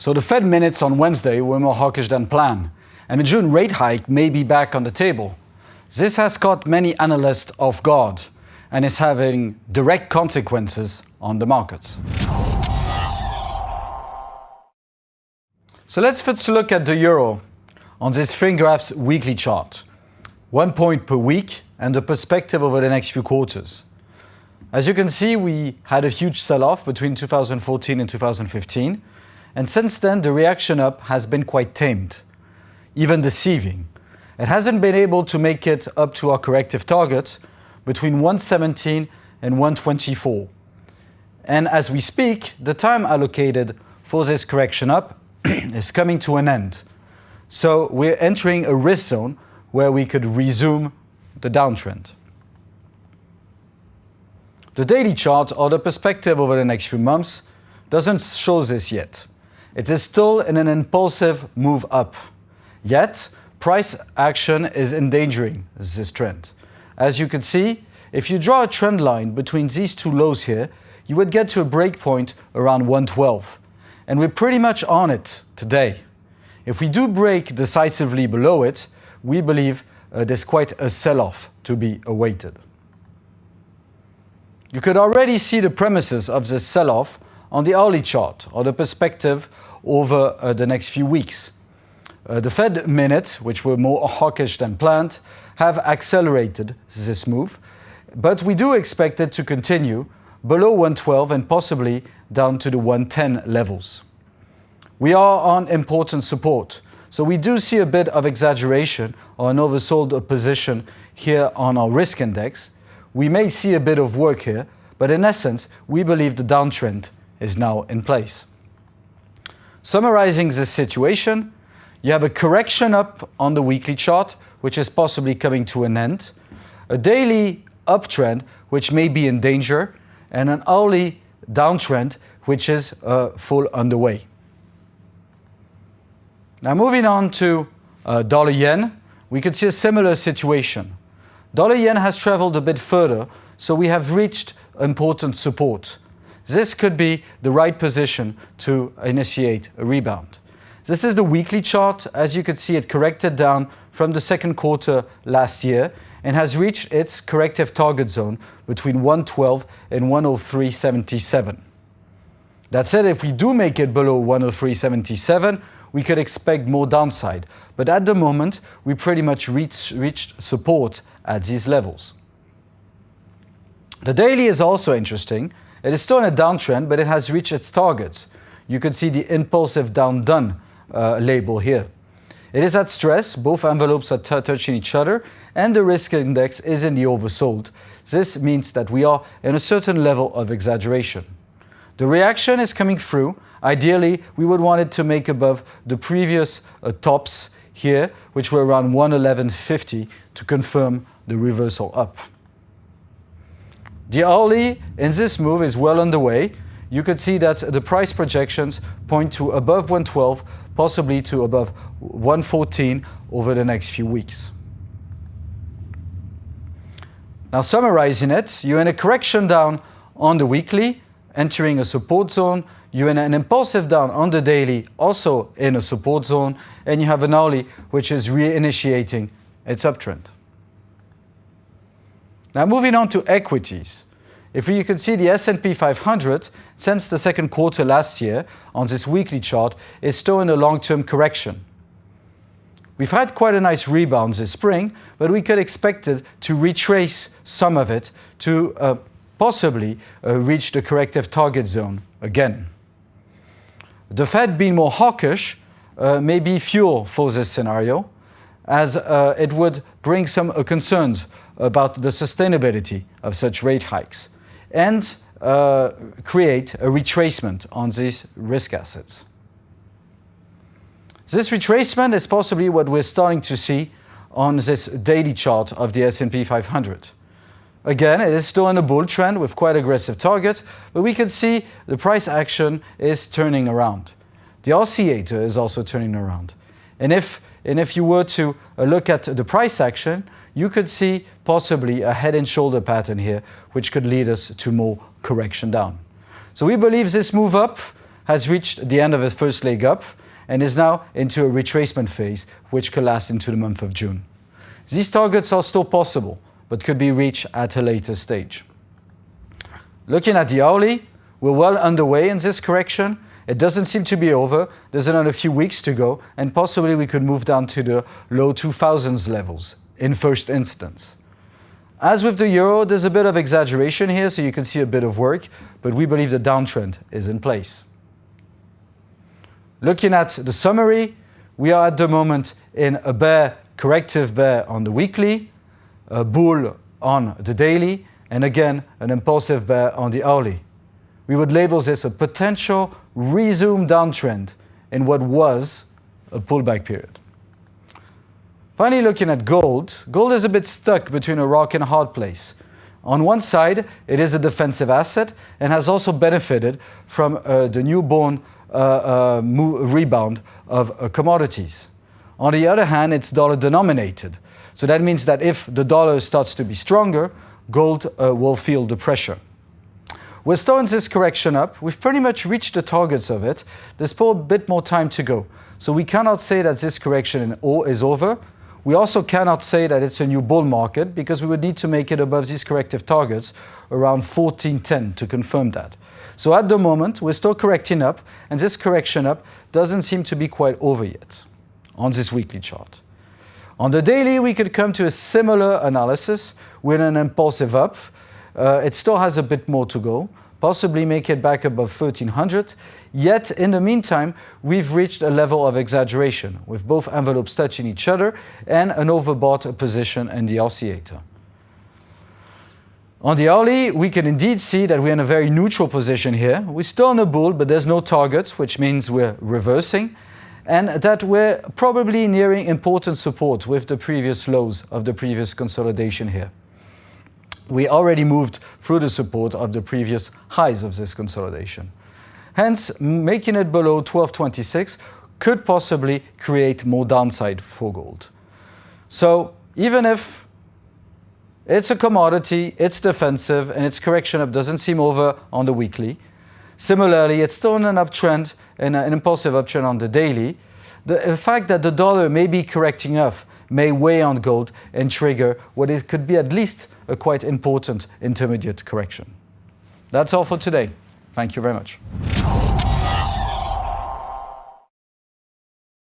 So the Fed minutes on Wednesday were more hawkish than planned, and a June rate hike may be back on the table. This has caught many analysts off guard and is having direct consequences on the markets. So let's first look at the euro on this Fingraph's weekly chart. 1 point per week and the perspective over the next few quarters. As you can see, we had a huge sell-off between 2014 and 2015, and since then the reaction up has been quite tamed, even deceiving. It hasn't been able to make it up to our corrective target between 117 and 124. And as we speak, the time allocated for this correction up is coming to an end. So we're entering a risk zone where we could resume the downtrend. The daily chart or the perspective over the next few months doesn't show this yet. It is still in an impulsive move up. Yet, price action is endangering this trend. As you can see, if you draw a trend line between these two lows here, you would get to a break point around 112. And we're pretty much on it today. If we do break decisively below it, we believe there's quite a sell-off to be awaited. You could already see the premises of this sell-off on the hourly chart or the perspective over the next few weeks. The Fed minutes, which were more hawkish than planned, have accelerated this move, but we do expect it to continue below 112 and possibly down to the 110 levels. We are on important support, so we do see a bit of exaggeration or an oversold position here on our risk index. We may see a bit of work here, but in essence, we believe the downtrend is now in place. Summarizing this situation, you have a correction up on the weekly chart, which is possibly coming to an end, a daily uptrend, which may be in danger, and an hourly downtrend, which is full underway. Now moving on to dollar yen, we could see a similar situation. Dollar yen has traveled a bit further, so we have reached important support. This could be the right position to initiate a rebound. This is the weekly chart. As you can see, it corrected down from the second quarter last year and has reached its corrective target zone between 112 and 103.77. That said, if we do make it below 103.77, we could expect more downside. But at the moment, we pretty much reached support at these levels. The daily is also interesting. It is still in a downtrend, but it has reached its targets. You can see the impulsive down done label here. It is at stress, both envelopes are touching each other, and the risk index is in the oversold. This means that we are in a certain level of exaggeration. The reaction is coming through. Ideally, we would want it to make above the previous tops here, which were around 111.50, to confirm the reversal up. The hourly in this move is well underway. You could see that the price projections point to above 112, possibly to above 114 over the next few weeks. Now summarizing it, you're in a correction down on the weekly, entering a support zone. You're in an impulsive down on the daily, also in a support zone, and you have an hourly which is reinitiating its uptrend. Now moving on to equities. If you can see the S&P 500, since the second quarter last year, on this weekly chart, is still in a long-term correction. We've had quite a nice rebound this spring, but we could expect it to retrace some of it to possibly reach the corrective target zone again. The Fed being more hawkish may be fuel for this scenario, as it would bring some concerns about the sustainability of such rate hikes and create a retracement on these risk assets. This retracement is possibly what we're starting to see on this daily chart of the S&P 500. Again, it is still in a bull trend with quite aggressive targets, but we can see the price action is turning around. The oscillator is also turning around. And if you were to look at the price action, you could see possibly a head and shoulder pattern here, which could lead us to more correction down. So we believe this move up has reached the end of its first leg up and is now into a retracement phase, which could last into the month of June. These targets are still possible, but could be reached at a later stage. Looking at the hourly, we're well underway in this correction. It doesn't seem to be over. There's another few weeks to go, and possibly we could move down to the low 2000s levels in first instance. As with the euro, there's a bit of exaggeration here, so you can see a bit of work, but we believe the downtrend is in place. Looking at the summary, we are at the moment in a bear, corrective bear on the weekly, a bull on the daily, and again, an impulsive bear on the hourly. We would label this a potential resume downtrend in what was a pullback period. Finally, looking at gold, gold is a bit stuck between a rock and a hard place. On one side, it is a defensive asset and has also benefited from the newborn rebound of commodities. On the other hand, it's dollar denominated. So that means that if the dollar starts to be stronger, gold will feel the pressure. We're still in this correction up. We've pretty much reached the targets of it. There's still a bit more time to go. So we cannot say that this correction is over. We also cannot say that it's a new bull market because we would need to make it above these corrective targets around 1410 to confirm that. So at the moment, we're still correcting up, and this correction up doesn't seem to be quite over yet on this weekly chart. On the daily, we could come to a similar analysis with an impulsive up. It still has a bit more to go, possibly make it back above 1300. Yet, in the meantime, we've reached a level of exaggeration, with both envelopes touching each other and an overbought position in the oscillator. On the hourly, we can indeed see that we're in a very neutral position here. We're still in a bull, but there's no targets, which means we're reversing, and that we're probably nearing important support with the previous lows of the previous consolidation here. We already moved through the support of the previous highs of this consolidation. Hence, making it below 1226 could possibly create more downside for gold. So even if it's a commodity, it's defensive, and its correction up doesn't seem over on the weekly, similarly, it's still in an uptrend, an impulsive uptrend on the daily. The fact that the dollar may be correcting up may weigh on gold and trigger what it could be at least a quite important intermediate correction. That's all for today. Thank you very much.